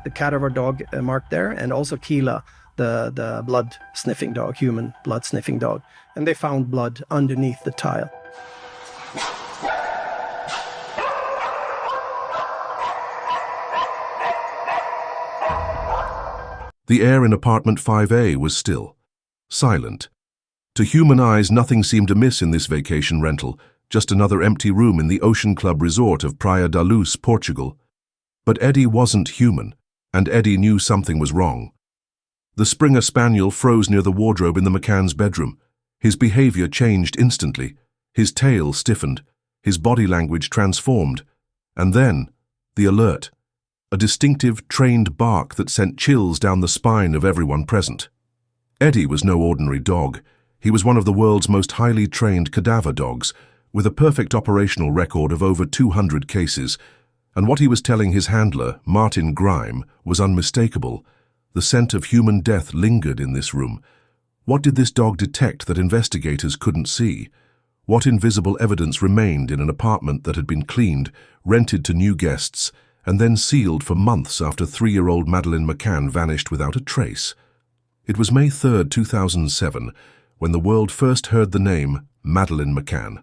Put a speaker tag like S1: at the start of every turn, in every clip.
S1: The cadaver dog marked there, and also Keela, the blood-sniffing dog, human blood-sniffing dog. And they found blood underneath the tile.
S2: The air in apartment 5A was still, silent. To human eyes, nothing seemed amiss in this vacation rental, just another empty room in the Ocean Club resort of Praia da Luz, Portugal. But Eddie wasn't human, and Eddie knew something was wrong. The Springer Spaniel froze near the wardrobe in the McCann's bedroom. His behavior changed instantly. His tail stiffened, his body language transformed. And then, the alert. A distinctive, trained bark that sent chills down the spine of everyone present. Eddie was no ordinary dog. He was one of the world's most highly trained cadaver dogs, with a perfect operational record of over 200 cases, and what he was telling his handler, Martin Grime, was unmistakable. The scent of human death lingered in this room. What did this dog detect that investigators couldn't see? What invisible evidence remained in an apartment that had been cleaned, rented to new guests, and then sealed for months after 3-year-old Madeleine McCann vanished without a trace? It was May 3, 2007, when the world first heard the name Madeleine McCann.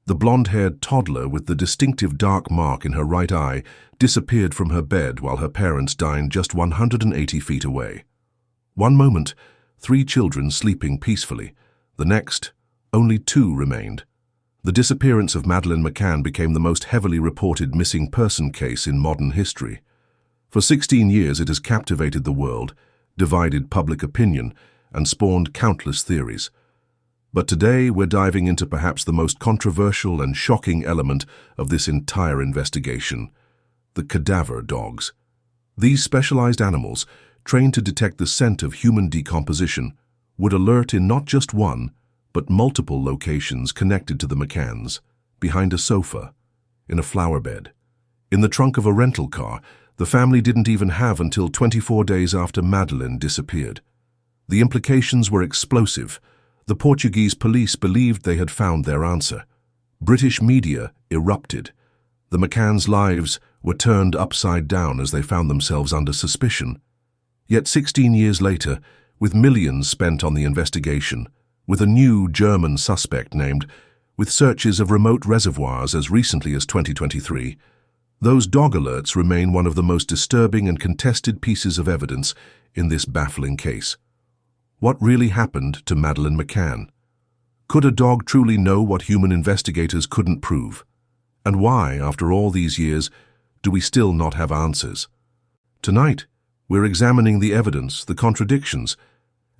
S2: The blonde-haired toddler with the distinctive dark mark in her right eye disappeared from her bed while her parents dined just 180 feet away. One moment, 3 children sleeping peacefully. The next, only 2 remained. The disappearance of Madeleine McCann became the most heavily reported missing person case in modern history. For 16 years it has captivated the world, divided public opinion, and spawned countless theories. But today we're diving into perhaps the most controversial and shocking element of this entire investigation: the cadaver dogs. These specialized animals, trained to detect the scent of human decomposition, would alert in not just one, but multiple locations connected to the McCanns: behind a sofa, in a flower bed, in the trunk of a rental car the family didn't even have until 24 days after Madeleine disappeared. The implications were explosive. The Portuguese police believed they had found their answer. British media erupted. The McCanns' lives were turned upside down as they found themselves under suspicion. Yet 16 years later, with millions spent on the investigation, with a new German suspect named, with searches of remote reservoirs as recently as 2023, those dog alerts remain one of the most disturbing and contested pieces of evidence in this baffling case. What really happened to Madeleine McCann? Could a dog truly know what human investigators couldn't prove? And why, after all these years, do we still not have answers? Tonight, we're examining the evidence, the contradictions,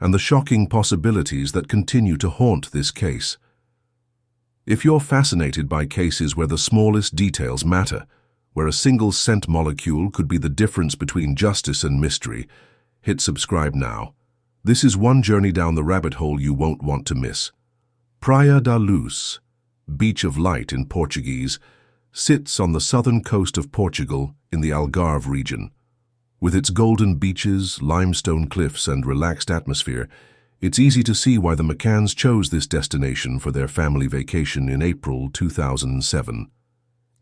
S2: and the shocking possibilities that continue to haunt this case. If you're fascinated by cases where the smallest details matter, where a single scent molecule could be the difference between justice and mystery, hit subscribe now. This is one journey down the rabbit hole you won't want to miss. Praia da Luz, Beach of Light in Portuguese, sits on the southern coast of Portugal in the Algarve region. With its golden beaches, limestone cliffs, and relaxed atmosphere, it's easy to see why the McCanns chose this destination for their family vacation in April 2007.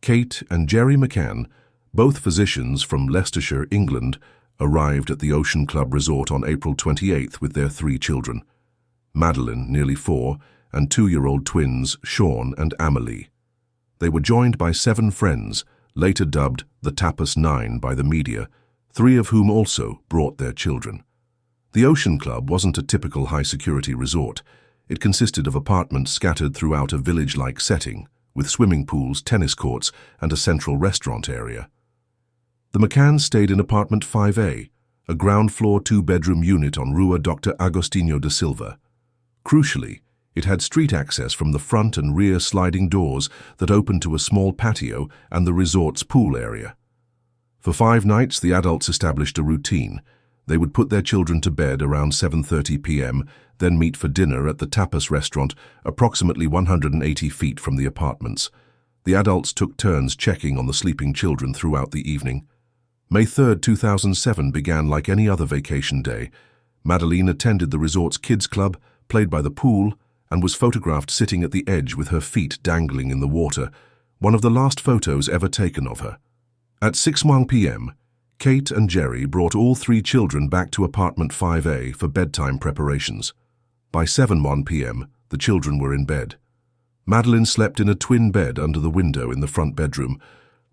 S2: Kate and Jerry McCann, both physicians from Leicestershire, England, arrived at the Ocean Club resort on April 28th with their 3 children: Madeleine, nearly 4, and 2-year-old twins Sean and Amelie. They were joined by 7 friends, later dubbed the Tapas 9 by the media, 3 of whom also brought their children. The Ocean Club wasn't a typical high-security resort. It consisted of apartments scattered throughout a village-like setting, with swimming pools, tennis courts, and a central restaurant area. The McCanns stayed in apartment 5A, a ground-floor 2-bedroom unit on Rua Dr. Agostinho da Silva. Crucially, it had street access from the front and rear sliding doors that opened to a small patio and the resort's pool area. For 5 nights, the adults established a routine. They would put their children to bed around 7:30 p.m., then meet for dinner at the Tapas restaurant, approximately 180 feet from the apartments. The adults took turns checking on the sleeping children throughout the evening. May 3, 2007 began like any other vacation day. Madeleine attended the resort's kids club, played by the pool, and was photographed sitting at the edge with her feet dangling in the water, one of the last photos ever taken of her. At 6:01 p.m., Kate and Jerry brought all 3 children back to apartment 5A for bedtime preparations. By 7:01 p.m., the children were in bed. Madeleine slept in a twin bed under the window in the front bedroom,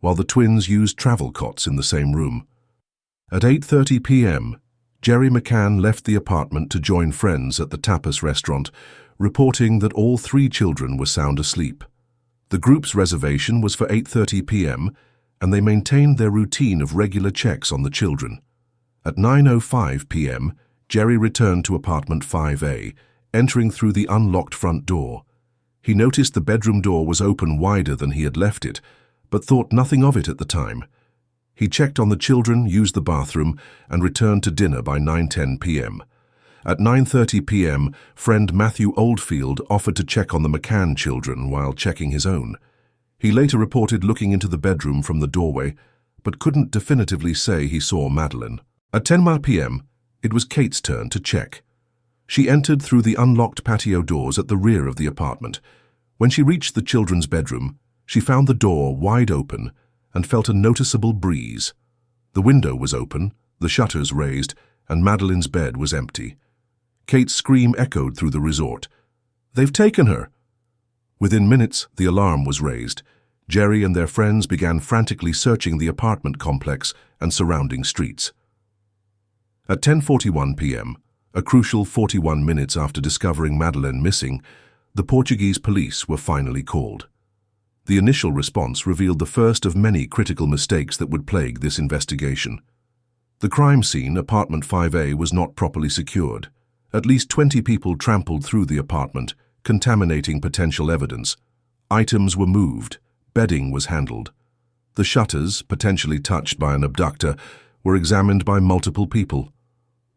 S2: while the twins used travel cots in the same room. At 8:30 p.m., Jerry McCann left the apartment to join friends at the tapas restaurant, reporting that all 3 children were sound asleep. The group's reservation was for 8:30 p.m., and they maintained their routine of regular checks on the children. At 9:05 p.m., Jerry returned to apartment 5A, entering through the unlocked front door. He noticed the bedroom door was open wider than he had left it, but thought nothing of it at the time. He checked on the children, used the bathroom, and returned to dinner by 9:10 p.m. At 9:30 p.m., friend Matthew Oldfield offered to check on the McCann children while checking his own. He later reported looking into the bedroom from the doorway, but couldn't definitively say he saw Madeleine. At 10 p.m., it was Kate's turn to check. She entered through the unlocked patio doors at the rear of the apartment. When she reached the children's bedroom, she found the door wide open and felt a noticeable breeze. The window was open, the shutters raised, and Madeleine's bed was empty. Kate's scream echoed through the resort. "They've taken her!" Within minutes, the alarm was raised. Jerry and their friends began frantically searching the apartment complex and surrounding streets. At 10:41 p.m., a crucial 41 minutes after discovering Madeleine missing, the Portuguese police were finally called. The initial response revealed the first of many critical mistakes that would plague this investigation. The crime scene, apartment 5A, was not properly secured. At least 20 people trampled through the apartment, contaminating potential evidence. Items were moved, bedding was handled. The shutters, potentially touched by an abductor, were examined by multiple people.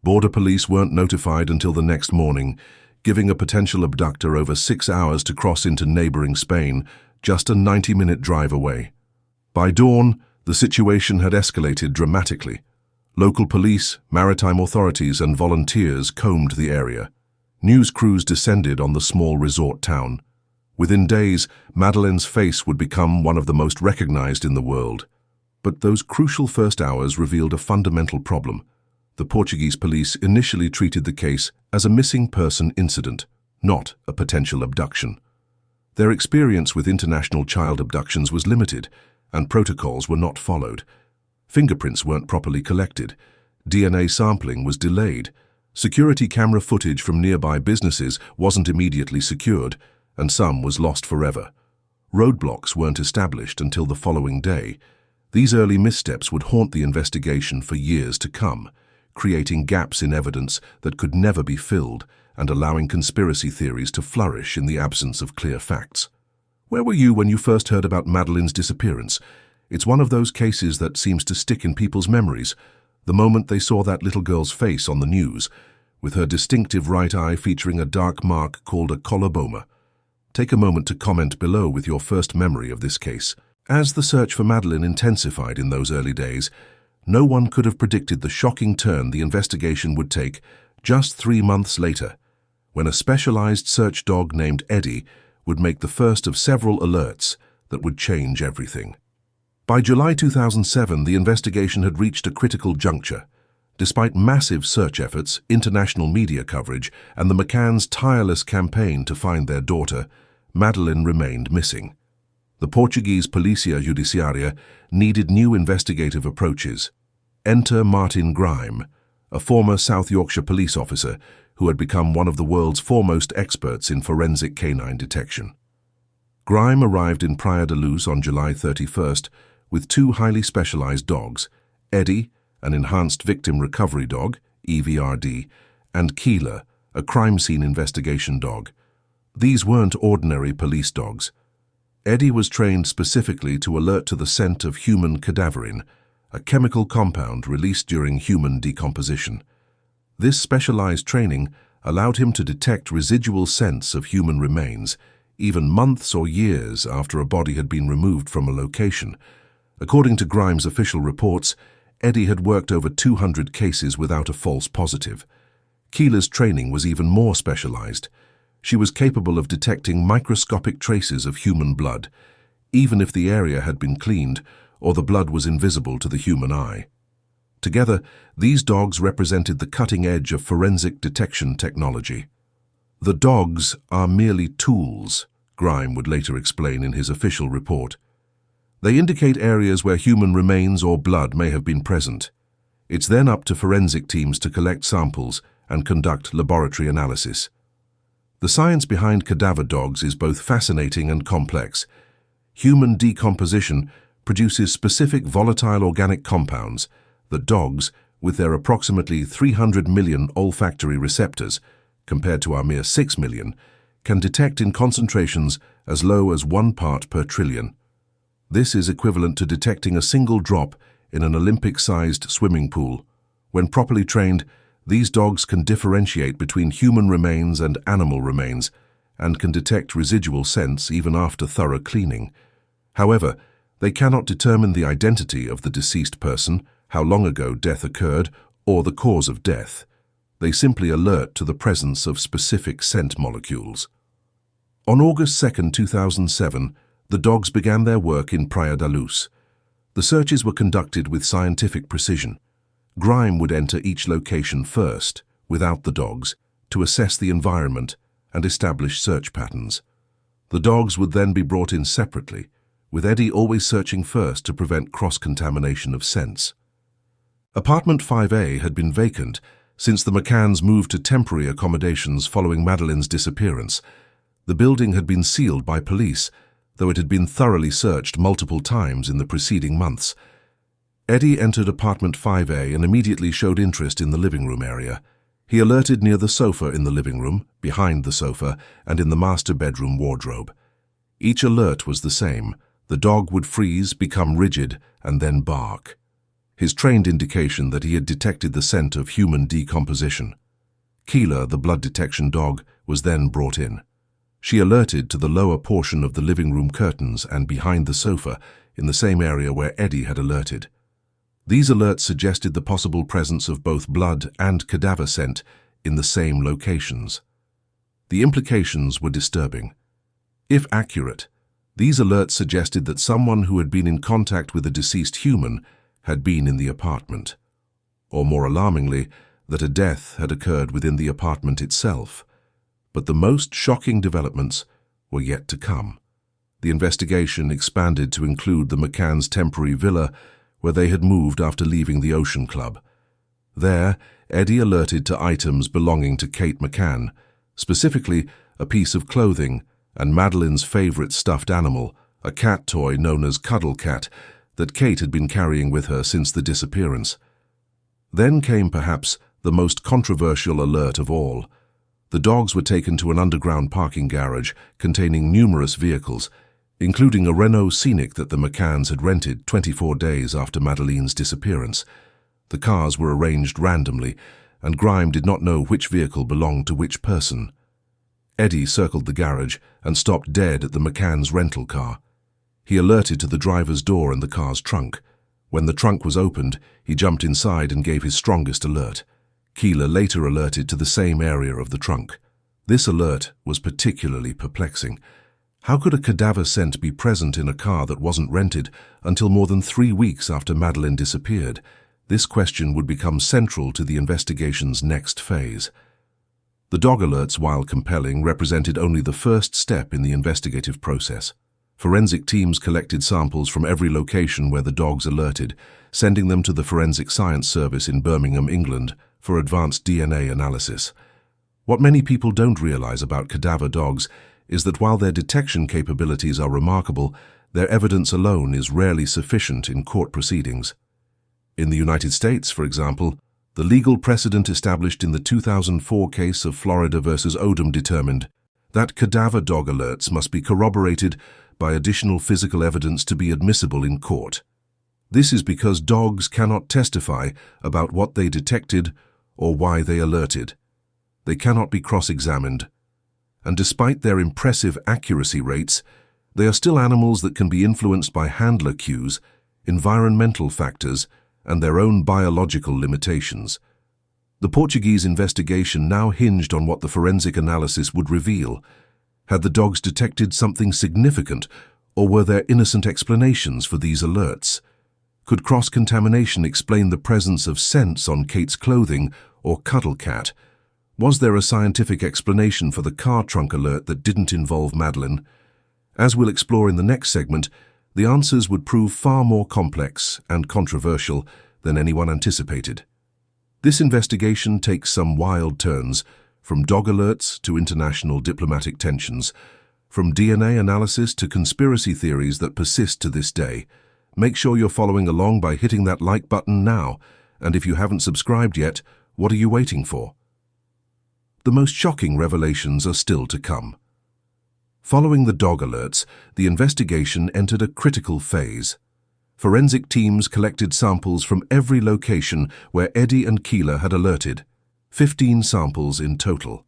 S2: Border police weren't notified until the next morning, giving a potential abductor over 6 hours to cross into neighboring Spain, just a 90-minute drive away. By dawn, the situation had escalated dramatically. Local police, maritime authorities, and volunteers combed the area. News crews descended on the small resort town. Within days, Madeleine's face would become one of the most recognized in the world. But those crucial first hours revealed a fundamental problem. The Portuguese police initially treated the case as a missing person incident, not a potential abduction. Their experience with international child abductions was limited, and protocols were not followed. Fingerprints weren't properly collected. DNA sampling was delayed. Security camera footage from nearby businesses wasn't immediately secured, and some was lost forever. Roadblocks weren't established until the following day. These early missteps would haunt the investigation for years to come, creating gaps in evidence that could never be filled and allowing conspiracy theories to flourish in the absence of clear facts. Where were you when you first heard about Madeleine's disappearance? It's one of those cases that seems to stick in people's memories. The moment they saw that little girl's face on the news, with her distinctive right eye featuring a dark mark called a coloboma. Take a moment to comment below with your first memory of this case. As the search for Madeleine intensified in those early days, no one could have predicted the shocking turn the investigation would take just 3 months later, when a specialized search dog named Eddie would make the first of several alerts that would change everything. By July 2007, the investigation had reached a critical juncture. Despite massive search efforts, international media coverage, and the McCanns' tireless campaign to find their daughter, Madeleine remained missing. The Portuguese Polícia Judiciária needed new investigative approaches. Enter Martin Grime, a former South Yorkshire police officer who had become one of the world's foremost experts in forensic canine detection. Grime arrived in Praia da Luz on July 31st with 2 highly specialized dogs, Eddie, an enhanced victim recovery dog, EVRD, and Keela, a crime scene investigation dog. These weren't ordinary police dogs. Eddie was trained specifically to alert to the scent of human cadaverine, a chemical compound released during human decomposition. This specialized training allowed him to detect residual scents of human remains, even months or years after a body had been removed from a location. According to Grime's official reports, Eddie had worked over 200 cases without a false positive. Keela's training was even more specialized. She was capable of detecting microscopic traces of human blood, even if the area had been cleaned or the blood was invisible to the human eye. Together, these dogs represented the cutting edge of forensic detection technology. The dogs are merely tools, Grime would later explain in his official report. They indicate areas where human remains or blood may have been present. It's then up to forensic teams to collect samples and conduct laboratory analysis. The science behind cadaver dogs is both fascinating and complex. Human decomposition produces specific volatile organic compounds that dogs, with their approximately 300 million olfactory receptors, compared to our mere 6 million, can detect in concentrations as low as 1 part per trillion. This is equivalent to detecting a single drop in an Olympic-sized swimming pool. When properly trained, these dogs can differentiate between human remains and animal remains and can detect residual scents even after thorough cleaning. However, they cannot determine the identity of the deceased person, how long ago death occurred, or the cause of death. They simply alert to the presence of specific scent molecules. On August 2, 2007, the dogs began their work in Praia da Luz. The searches were conducted with scientific precision. Grime would enter each location first, without the dogs, to assess the environment and establish search patterns. The dogs would then be brought in separately, with Eddie always searching first to prevent cross-contamination of scents. Apartment 5A had been vacant since the McCanns moved to temporary accommodations following Madeleine's disappearance. The building had been sealed by police, though it had been thoroughly searched multiple times in the preceding months. Eddie entered apartment 5A and immediately showed interest in the living room area. He alerted near the sofa in the living room, behind the sofa, and in the master bedroom wardrobe. Each alert was the same. The dog would freeze, become rigid, and then bark. His trained indication that he had detected the scent of human decomposition. Keela, the blood detection dog, was then brought in. She alerted to the lower portion of the living room curtains and behind the sofa, in the same area where Eddie had alerted. These alerts suggested the possible presence of both blood and cadaver scent in the same locations. The implications were disturbing. If accurate, these alerts suggested that someone who had been in contact with a deceased human had been in the apartment. Or more alarmingly, that a death had occurred within the apartment itself. But the most shocking developments were yet to come. The investigation expanded to include the McCanns' temporary villa, where they had moved after leaving the Ocean Club. There, Eddie alerted to items belonging to Kate McCann, specifically a piece of clothing and Madeleine's favorite stuffed animal, a cat toy known as Cuddle Cat, that Kate had been carrying with her since the disappearance. Then came perhaps the most controversial alert of all. The dogs were taken to an underground parking garage containing numerous vehicles, including a Renault Scenic that the McCanns had rented 24 days after Madeleine's disappearance. The cars were arranged randomly, and Grime did not know which vehicle belonged to which person. Eddie circled the garage and stopped dead at the McCanns' rental car. He alerted to the driver's door and the car's trunk. When the trunk was opened, he jumped inside and gave his strongest alert. Keela later alerted to the same area of the trunk. This alert was particularly perplexing. How could a cadaver scent be present in a car that wasn't rented until more than 3 weeks after Madeleine disappeared? This question would become central to the investigation's next phase. The dog alerts, while compelling, represented only the first step in the investigative process. Forensic teams collected samples from every location where the dogs alerted, sending them to the Forensic Science Service in Birmingham, England, for advanced DNA analysis. What many people don't realize about cadaver dogs is that while their detection capabilities are remarkable, their evidence alone is rarely sufficient in court proceedings. In the United States, for example, the legal precedent established in the 2004 case of Florida versus Odom determined that cadaver dog alerts must be corroborated by additional physical evidence to be admissible in court. This is because dogs cannot testify about what they detected or why they alerted. They cannot be cross-examined. And despite their impressive accuracy rates, they are still animals that can be influenced by handler cues, environmental factors, and their own biological limitations. The Portuguese investigation now hinged on what the forensic analysis would reveal. Had the dogs detected something significant, or were there innocent explanations for these alerts? Could cross-contamination explain the presence of scents on Kate's clothing or Cuddle Cat? Was there a scientific explanation for the car trunk alert that didn't involve Madeleine? As we'll explore in the next segment, the answers would prove far more complex and controversial than anyone anticipated. This investigation takes some wild turns, from dog alerts to international diplomatic tensions, from DNA analysis to conspiracy theories that persist to this day. Make sure you're following along by hitting that like button now, and if you haven't subscribed yet, what are you waiting for? The most shocking revelations are still to come. Following the dog alerts, the investigation entered a critical phase. Forensic teams collected samples from every location where Eddie and Keela had alerted, 15 samples in total.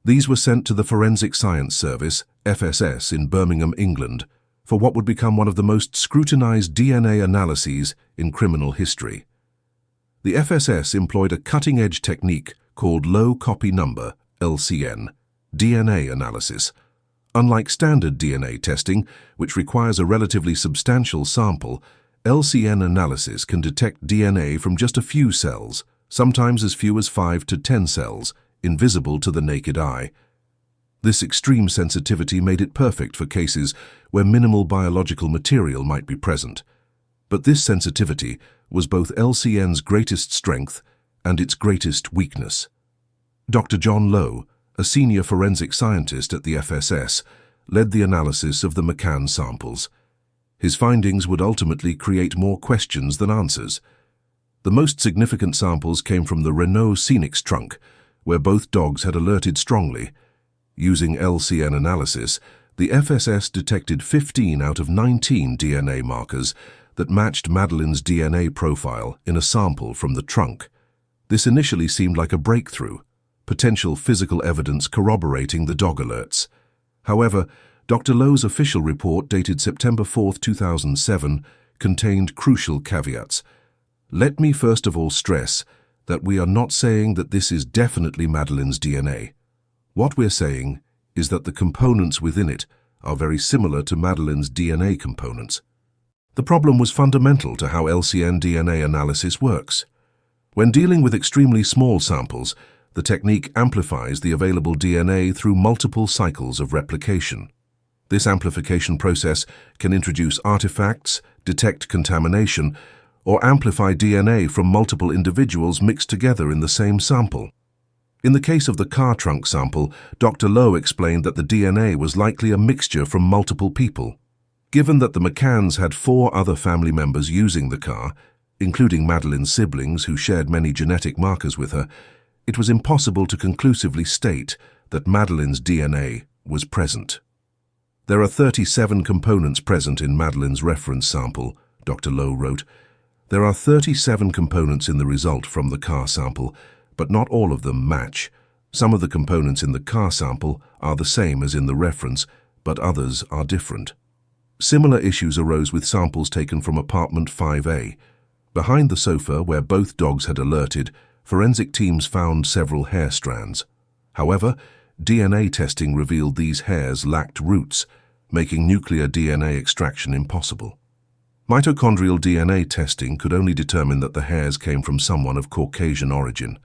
S2: These were sent to the Forensic Science Service, FSS, in Birmingham, England, for what would become one of the most scrutinized DNA analyses in criminal history. The FSS employed a cutting-edge technique called low copy number, LCN, DNA analysis. Unlike standard DNA testing, which requires a relatively substantial sample, LCN analysis can detect DNA from just a few cells, sometimes as few as 5 to 10 cells, invisible to the naked eye. This extreme sensitivity made it perfect for cases where minimal biological material might be present. But this sensitivity was both LCN's greatest strength and its greatest weakness. Dr. John Lowe, a senior forensic scientist at the FSS, led the analysis of the McCann samples. His findings would ultimately create more questions than answers. The most significant samples came from the Renault Scénic's trunk, where both dogs had alerted strongly. Using LCN analysis, the FSS detected 15 out of 19 DNA markers that matched Madeleine's DNA profile in a sample from the trunk. This initially seemed like a breakthrough, potential physical evidence corroborating the dog alerts. However, Dr. Lowe's official report dated September 4, 2007, contained crucial caveats. Let me first of all stress that we are not saying that this is definitely Madeleine's DNA. What we're saying is that the components within it are very similar to Madeleine's DNA components. The problem was fundamental to how LCN DNA analysis works. When dealing with extremely small samples, the technique amplifies the available DNA through multiple cycles of replication. This amplification process can introduce artifacts, detect contamination, or amplify DNA from multiple individuals mixed together in the same sample. In the case of the car trunk sample, Dr. Lowe explained that the DNA was likely a mixture from multiple people. Given that the McCanns had 4 other family members using the car, including Madeleine's siblings who shared many genetic markers with her, it was impossible to conclusively state that Madeleine's DNA was present. There are 37 components present in Madeleine's reference sample, Dr. Lowe wrote. There are 37 components in the result from the car sample, but not all of them match. Some of the components in the car sample are the same as in the reference, but others are different. Similar issues arose with samples taken from apartment 5A. Behind the sofa, where both dogs had alerted, forensic teams found several hair strands. However, DNA testing revealed these hairs lacked roots, making nuclear DNA extraction impossible. Mitochondrial DNA testing could only determine that the hairs came from someone of Caucasian origin,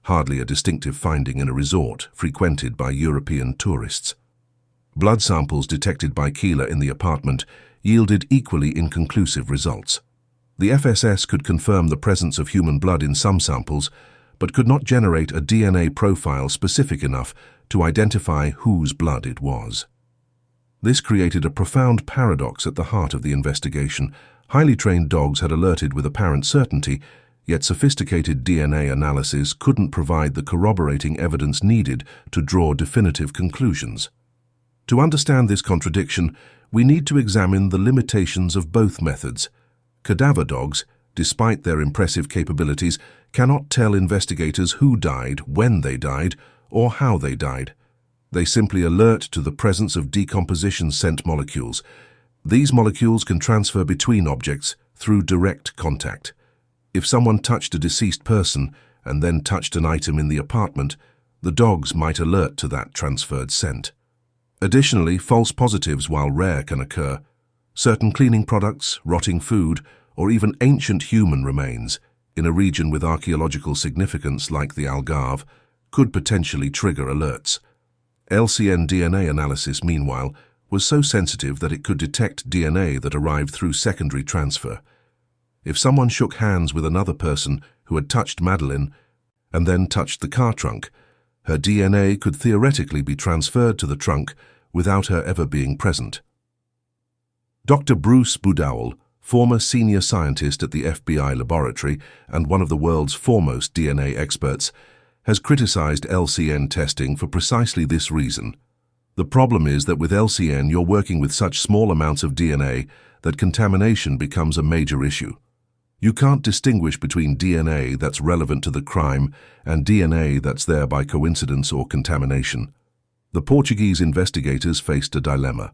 S2: hardly a distinctive finding in a resort frequented by European tourists. Blood samples detected by Keela in the apartment yielded equally inconclusive results. The FSS could confirm the presence of human blood in some samples, but could not generate a DNA profile specific enough to identify whose blood it was. This created a profound paradox at the heart of the investigation. Highly trained dogs had alerted with apparent certainty, yet sophisticated DNA analysis couldn't provide the corroborating evidence needed to draw definitive conclusions. To understand this contradiction, we need to examine the limitations of both methods. Cadaver dogs, despite their impressive capabilities, cannot tell investigators who died, when they died, or how they died. They simply alert to the presence of decomposition scent molecules. These molecules can transfer between objects through direct contact. If someone touched a deceased person and then touched an item in the apartment, the dogs might alert to that transferred scent. Additionally, false positives, while rare, can occur. Certain cleaning products, rotting food, or even ancient human remains in a region with archaeological significance like the Algarve could potentially trigger alerts. LCN DNA analysis, meanwhile, was so sensitive that it could detect DNA that arrived through secondary transfer. If someone shook hands with another person who had touched Madeleine and then touched the car trunk, her DNA could theoretically be transferred to the trunk without her ever being present. Dr. Bruce Budowell, former senior scientist at the FBI laboratory and one of the world's foremost DNA experts, has criticized LCN testing for precisely this reason. The problem is that with LCN you're working with such small amounts of DNA that contamination becomes a major issue. You can't distinguish between DNA that's relevant to the crime and DNA that's there by coincidence or contamination. The Portuguese investigators faced a dilemma.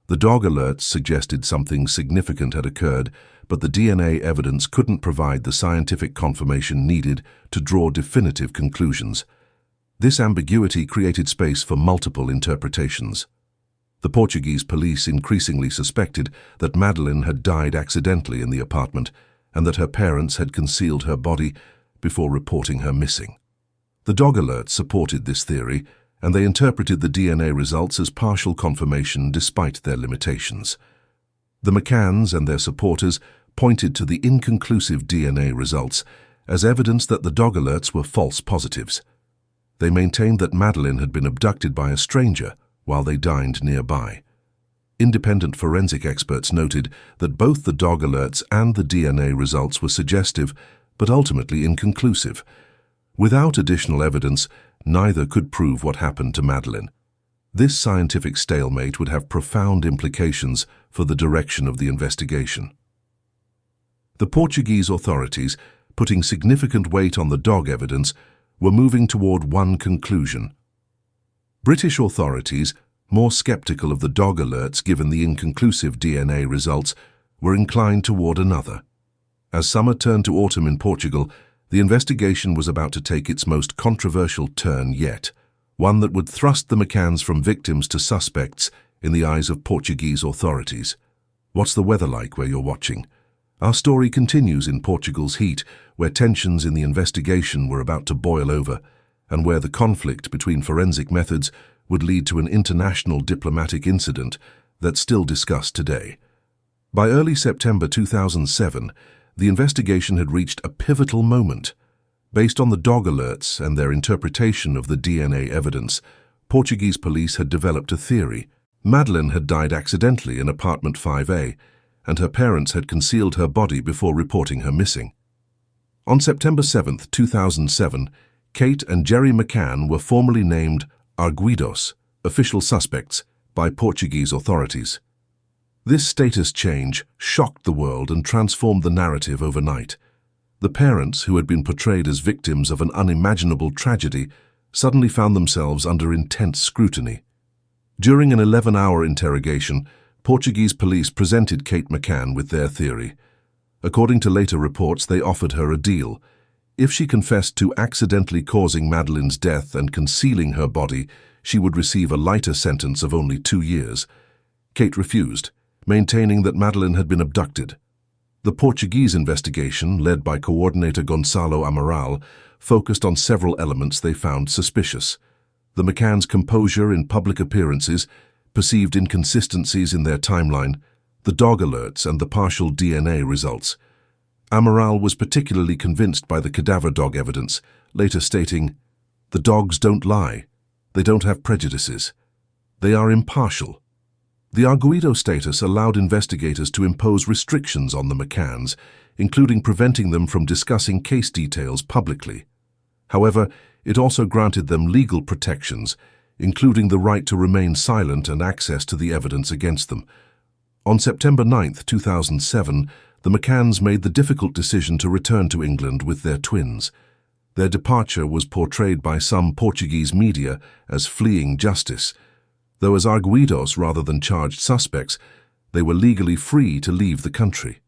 S2: The dog alerts suggested something significant had occurred, but the DNA evidence couldn't provide the scientific confirmation needed to draw definitive conclusions. This ambiguity created space for multiple interpretations. The Portuguese police increasingly suspected that Madeleine had died accidentally in the apartment and that her parents had concealed her body before reporting her missing. The dog alerts supported this theory, and they interpreted the DNA results as partial confirmation despite their limitations. The McCanns and their supporters pointed to the inconclusive DNA results as evidence that the dog alerts were false positives. They maintained that Madeleine had been abducted by a stranger while they dined nearby. Independent forensic experts noted that both the dog alerts and the DNA results were suggestive, but ultimately inconclusive. Without additional evidence, neither could prove what happened to Madeleine. This scientific stalemate would have profound implications for the direction of the investigation. The Portuguese authorities, putting significant weight on the dog evidence, were moving toward one conclusion. British authorities, more skeptical of the dog alerts given the inconclusive DNA results, were inclined toward another. As summer turned to autumn in Portugal, the investigation was about to take its most controversial turn yet, one that would thrust the McCanns from victims to suspects in the eyes of Portuguese authorities. What's the weather like where you're watching? Our story continues in Portugal's heat, where tensions in the investigation were about to boil over, and where the conflict between forensic methods would lead to an international diplomatic incident that's still discussed today. By early September 2007, the investigation had reached a pivotal moment. Based on the dog alerts and their interpretation of the DNA evidence, Portuguese police had developed a theory. Madeleine had died accidentally in apartment 5A, and her parents had concealed her body before reporting her missing. On September 7, 2007, Kate and Jerry McCann were formally named arguidos, official suspects, by Portuguese authorities. This status change shocked the world and transformed the narrative overnight. The parents, who had been portrayed as victims of an unimaginable tragedy, suddenly found themselves under intense scrutiny. During an 11-hour interrogation, Portuguese police presented Kate McCann with their theory. According to later reports, they offered her a deal. If she confessed to accidentally causing Madeleine's death and concealing her body, she would receive a lighter sentence of only 2 years. Kate refused, maintaining that Madeleine had been abducted. The Portuguese investigation, led by coordinator Gonçalo Amaral, focused on several elements they found suspicious. The McCanns' composure in public appearances, perceived inconsistencies in their timeline, the dog alerts and the partial DNA results. Amaral was particularly convinced by the cadaver dog evidence, later stating, "The dogs don't lie. They don't have prejudices. They are impartial." The arguido status allowed investigators to impose restrictions on the McCanns, including preventing them from discussing case details publicly. However, it also granted them legal protections, including the right to remain silent and access to the evidence against them. On September 9, 2007, the McCanns made the difficult decision to return to England with their twins. Their departure was portrayed by some Portuguese media as fleeing justice, though as arguidos rather than charged suspects, they were legally free to leave the country.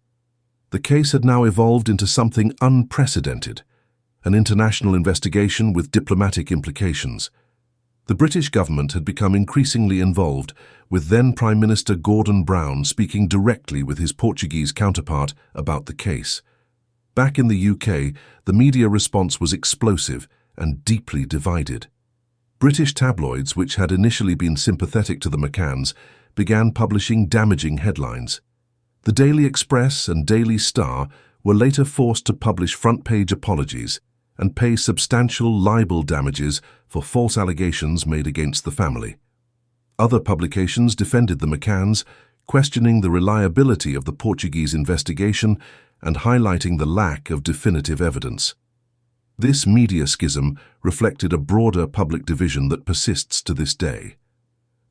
S2: The case had now evolved into something unprecedented, an international investigation with diplomatic implications. The British government had become increasingly involved, with then Prime Minister Gordon Brown speaking directly with his Portuguese counterpart about the case. Back in the UK, the media response was explosive and deeply divided. British tabloids, which had initially been sympathetic to the McCanns, began publishing damaging headlines. The Daily Express and Daily Star were later forced to publish front-page apologies and pay substantial libel damages for false allegations made against the family. Other publications defended the McCanns, questioning the reliability of the Portuguese investigation and highlighting the lack of definitive evidence. This media schism reflected a broader public division that persists to this day.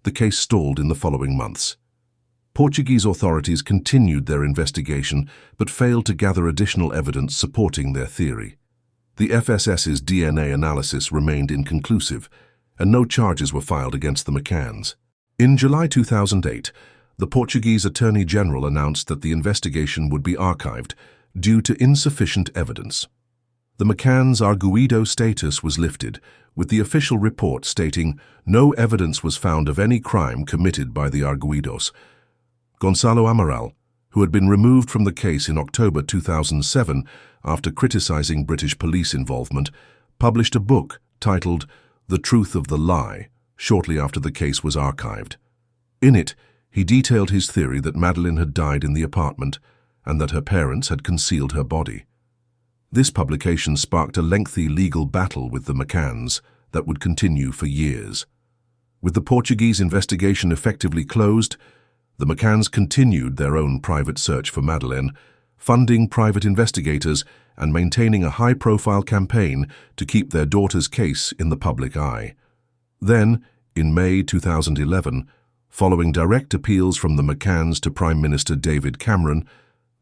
S2: The case stalled in the following months. Portuguese authorities continued their investigation but failed to gather additional evidence supporting their theory. The FSS's DNA analysis remained inconclusive, and no charges were filed against the McCanns. In July 2008, the Portuguese Attorney General announced that the investigation would be archived due to insufficient evidence. The McCanns' arguido status was lifted, with the official report stating no evidence was found of any crime committed by the arguidos. Gonçalo Amaral, who had been removed from the case in October 2007 after criticizing British police involvement, published a book titled The Truth of the Lie shortly after the case was archived. In it, he detailed his theory that Madeleine had died in the apartment and that her parents had concealed her body. This publication sparked a lengthy legal battle with the McCanns that would continue for years. With the Portuguese investigation effectively closed, the McCanns continued their own private search for Madeleine, funding private investigators and maintaining a high-profile campaign to keep their daughter's case in the public eye. Then, in May 2011, following direct appeals from the McCanns to Prime Minister David Cameron,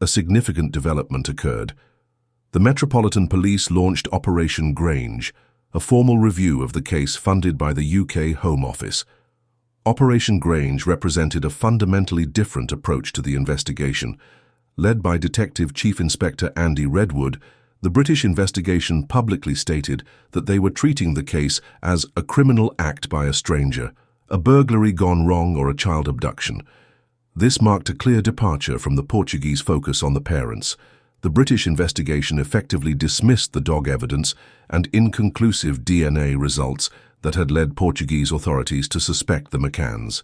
S2: a significant development occurred. The Metropolitan Police launched Operation Grange, a formal review of the case funded by the UK Home Office. Operation Grange represented a fundamentally different approach to the investigation. Led by Detective Chief Inspector Andy Redwood, the British investigation publicly stated that they were treating the case as a criminal act by a stranger, a burglary gone wrong or a child abduction. This marked a clear departure from the Portuguese focus on the parents. The British investigation effectively dismissed the dog evidence and inconclusive DNA results that had led Portuguese authorities to suspect the McCanns.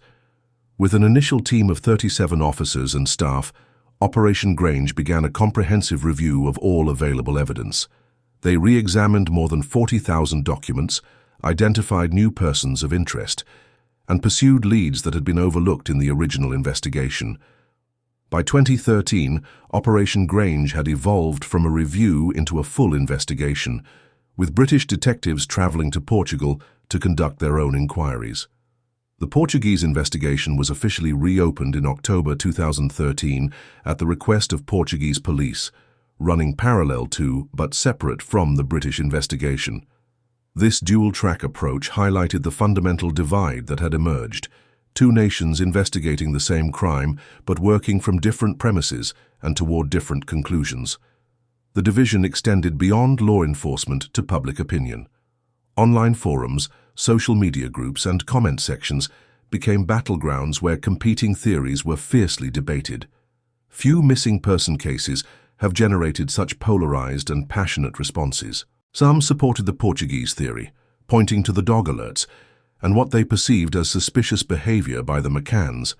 S2: With an initial team of 37 officers and staff, Operation Grange began a comprehensive review of all available evidence. They re-examined more than 40,000 documents, identified new persons of interest, and pursued leads that had been overlooked in the original investigation. By 2013, Operation Grange had evolved from a review into a full investigation, with British detectives travelling to Portugal to conduct their own inquiries. The Portuguese investigation was officially reopened in October 2013 at the request of Portuguese police, running parallel to, but separate from, the British investigation. This dual-track approach highlighted the fundamental divide that had emerged, two nations investigating the same crime but working from different premises and toward different conclusions. The division extended beyond law enforcement to public opinion. Online forums, social media groups, and comment sections became battlegrounds where competing theories were fiercely debated. Few missing person cases have generated such polarized and passionate responses. Some supported the Portuguese theory, pointing to the dog alerts and what they perceived as suspicious behavior by the McCanns.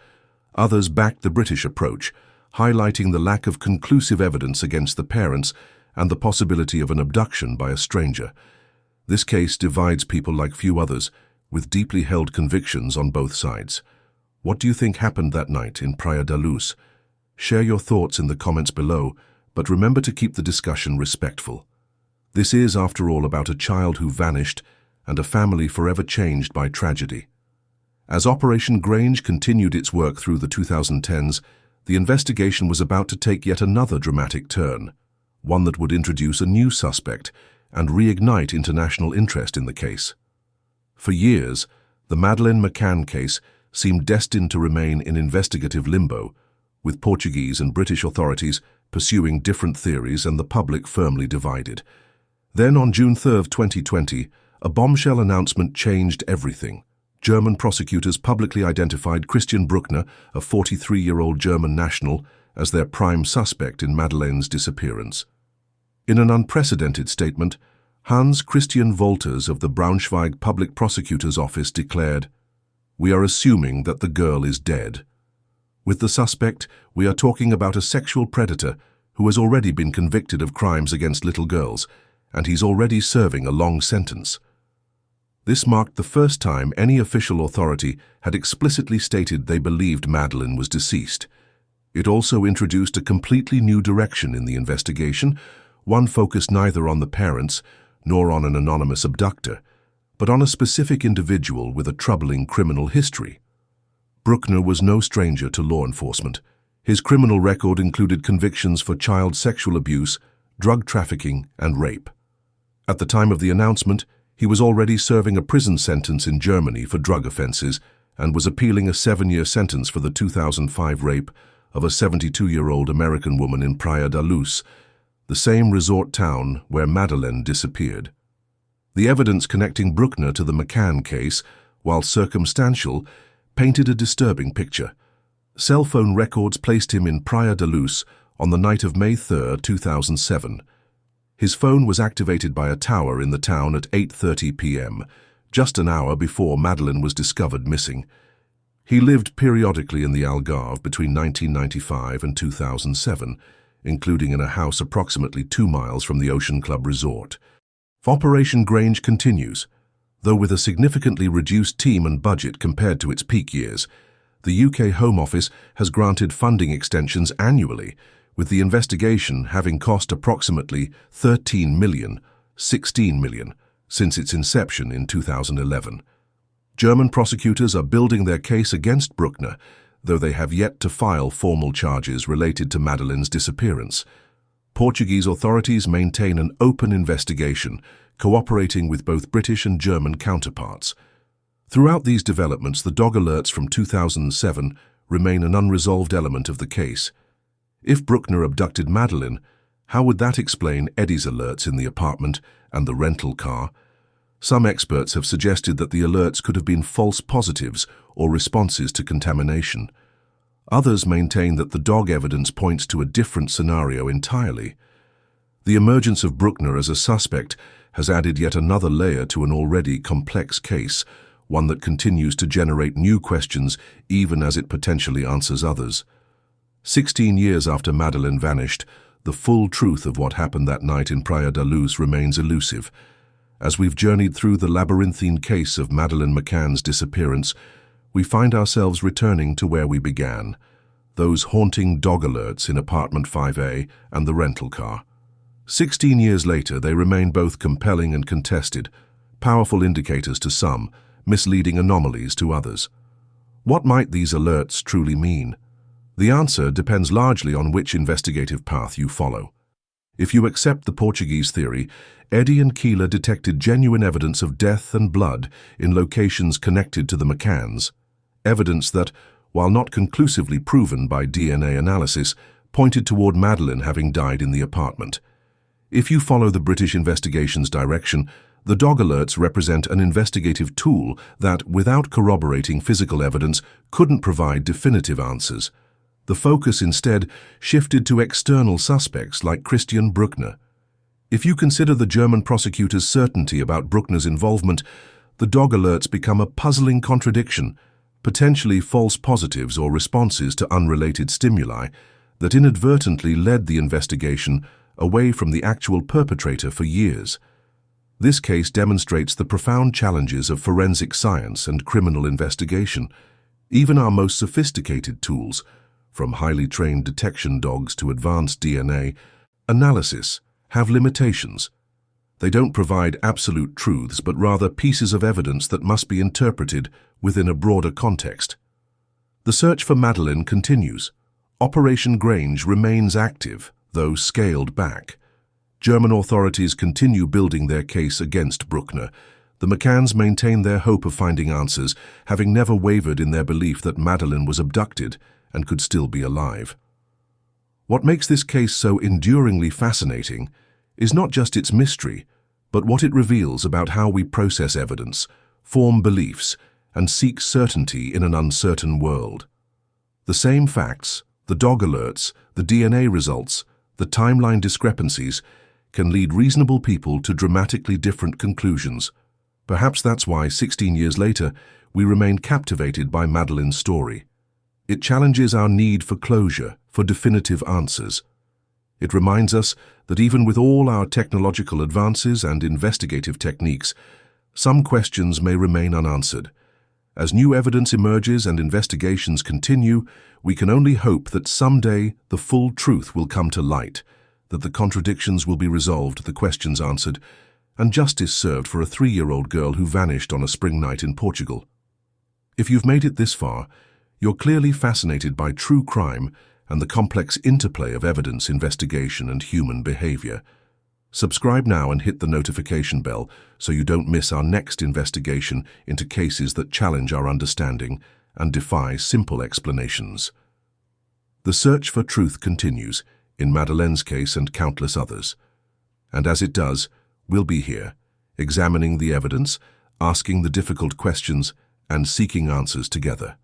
S2: Others backed the British approach, highlighting the lack of conclusive evidence against the parents and the possibility of an abduction by a stranger. This case divides people like few others, with deeply held convictions on both sides. What do you think happened that night in Praia da Luz? Share your thoughts in the comments below, but remember to keep the discussion respectful. This is, after all, about a child who vanished and a family forever changed by tragedy. As Operation Grange continued its work through the 2010s, the investigation was about to take yet another dramatic turn, one that would introduce a new suspect and reignite international interest in the case. For years, the Madeleine McCann case seemed destined to remain in investigative limbo, with Portuguese and British authorities pursuing different theories and the public firmly divided. Then on June 3, 2020, a bombshell announcement changed everything. German prosecutors publicly identified Christian Brückner, a 43-year-old German national, as their prime suspect in Madeleine's disappearance. In an unprecedented statement, Hans Christian Wolters of the Braunschweig Public Prosecutor's Office declared, "We are assuming that the girl is dead. With the suspect, we are talking about a sexual predator who has already been convicted of crimes against little girls, and he's already serving a long sentence." This marked the first time any official authority had explicitly stated they believed Madeleine was deceased. It also introduced a completely new direction in the investigation, one focused neither on the parents nor on an anonymous abductor, but on a specific individual with a troubling criminal history. Brückner was no stranger to law enforcement. His criminal record included convictions for child sexual abuse, drug trafficking, and rape. At the time of the announcement, he was already serving a prison sentence in Germany for drug offenses and was appealing a 7-year sentence for the 2005 rape of a 72-year-old American woman in Praia da Luz, the same resort town where Madeleine disappeared. The evidence connecting Brückner to the McCann case, while circumstantial, painted a disturbing picture. Cell phone records placed him in Praia da Luz on the night of May 3, 2007. His phone was activated by a tower in the town at 8:30 p.m., just an hour before Madeleine was discovered missing. He lived periodically in the Algarve between 1995 and 2007, including in a house approximately 2 miles from the Ocean Club Resort. Operation Grange continues, though with a significantly reduced team and budget compared to its peak years. The UK Home Office has granted funding extensions annually, with the investigation having cost approximately £13 million, £16 million, since its inception in 2011. German prosecutors are building their case against Brückner, though they have yet to file formal charges related to Madeleine's disappearance. Portuguese authorities maintain an open investigation, cooperating with both British and German counterparts. Throughout these developments, the dog alerts from 2007 remain an unresolved element of the case. If Brückner abducted Madeleine, how would that explain Eddie's alerts in the apartment and the rental car? Some experts have suggested that the alerts could have been false positives or responses to contamination. Others maintain that the dog evidence points to a different scenario entirely. The emergence of Brückner as a suspect has added yet another layer to an already complex case, one that continues to generate new questions even as it potentially answers others. 16 years after Madeleine vanished, the full truth of what happened that night in Praia da Luz remains elusive. As we've journeyed through the labyrinthine case of Madeleine McCann's disappearance, we find ourselves returning to where we began, those haunting dog alerts in apartment 5A and the rental car. 16 years later, they remain both compelling and contested, powerful indicators to some, misleading anomalies to others. What might these alerts truly mean? The answer depends largely on which investigative path you follow. If you accept the Portuguese theory, Eddie and Keela detected genuine evidence of death and blood in locations connected to the McCanns, evidence that, while not conclusively proven by DNA analysis, pointed toward Madeleine having died in the apartment. If you follow the British investigation's direction, the dog alerts represent an investigative tool that, without corroborating physical evidence, couldn't provide definitive answers. The focus instead shifted to external suspects like Christian Brückner. If you consider the German prosecutor's certainty about Brückner's involvement, the dog alerts become a puzzling contradiction, potentially false positives or responses to unrelated stimuli that inadvertently led the investigation away from the actual perpetrator for years. This case demonstrates the profound challenges of forensic science and criminal investigation. Even our most sophisticated tools, from highly trained detection dogs to advanced DNA analysis, have limitations. They don't provide absolute truths, but rather pieces of evidence that must be interpreted within a broader context. The search for Madeleine continues. Operation Grange remains active, though scaled back. German authorities continue building their case against Brückner. The McCanns maintain their hope of finding answers, having never wavered in their belief that Madeleine was abducted and could still be alive. What makes this case so enduringly fascinating is not just its mystery, but what it reveals about how we process evidence, form beliefs, and seek certainty in an uncertain world. The same facts, the dog alerts, the DNA results, the timeline discrepancies, can lead reasonable people to dramatically different conclusions. Perhaps that's why, 16 years later, we remain captivated by Madeleine's story. It challenges our need for closure, for definitive answers. It reminds us that even with all our technological advances and investigative techniques, some questions may remain unanswered. As new evidence emerges and investigations continue, we can only hope that someday the full truth will come to light, that the contradictions will be resolved, the questions answered, and justice served for a 3-year-old girl who vanished on a spring night in Portugal. If you've made it this far, you're clearly fascinated by true crime and the complex interplay of evidence, investigation, and human behavior. Subscribe now and hit the notification bell so you don't miss our next investigation into cases that challenge our understanding and defy simple explanations. The search for truth continues, in Madeleine's case and countless others. And as it does, we'll be here, examining the evidence, asking the difficult questions, and seeking answers together.